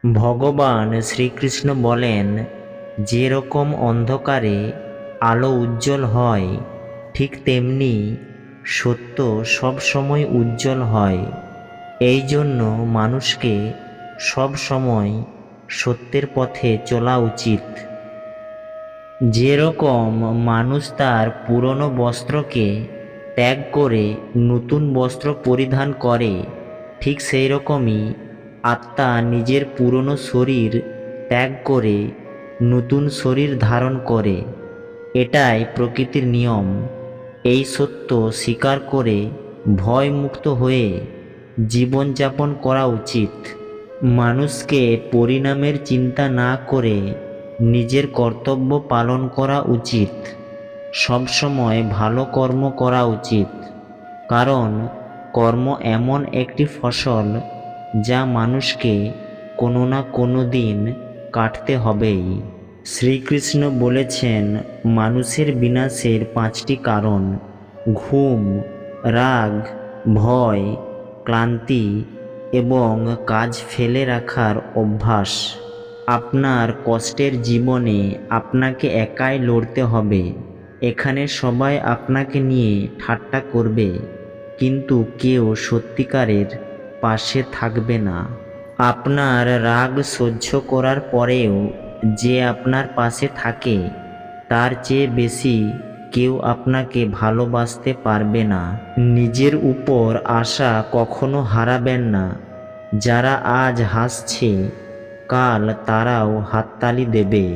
ভগবান শ্রীকৃষ্ণ বলেন, যেরকম অন্ধকারে আলো উজ্জ্বল হয়, ঠিক তেমনি সত্য সব সময় উজ্জ্বল হয়। এই জন্য মানুষকে সব সময় সত্যের পথে চলা উচিত। যেরকম মানুষ তার পুরনো বস্ত্রকে ত্যাগ করে নতুন বস্ত্র পরিধান করে, ঠিক সেই রকমই আত্মা নিজের পুরনো শরীর ত্যাগ করে নতুন শরীর ধারণ করে। এটাই প্রকৃতির নিয়ম। এই সত্য স্বীকার করে ভয়মুক্ত হয়ে জীবনযাপন করা উচিত। মানুষকে পরিণামের চিন্তা না করে নিজের কর্তব্য পালন করা উচিত। সবসময় ভালো কর্ম করা উচিত, কারণ কর্ম এমন একটি ফসল যা মানুষকে কোনো না কোনো দিন কাটতে হবেই। শ্রীকৃষ্ণ বলেছেন, মানুষের বিনাশের 5টি কারণ: ঘুম, রাগ, ভয়, ক্লান্তি এবং কাজ ফেলে রাখার অভ্যাস। আপনার কষ্টের জীবনে আপনাকে একাই লড়তে হবে। এখানে সবাই আপনাকে নিয়ে ঠাট্টা করবে, কিন্তু কেউ সত্যিকারের পাশে থাকবে না। আপনার রাগ সহ্য করার পরেও যে আপনার পাশে থাকে, তার চেয়ে বেশি কেউ আপনাকে ভালোবাসতে পারবে না। নিজের উপর আশা কখনো হারাবেন না। যারা আজ হাসছে, কাল তারাও হাততালি দেবে।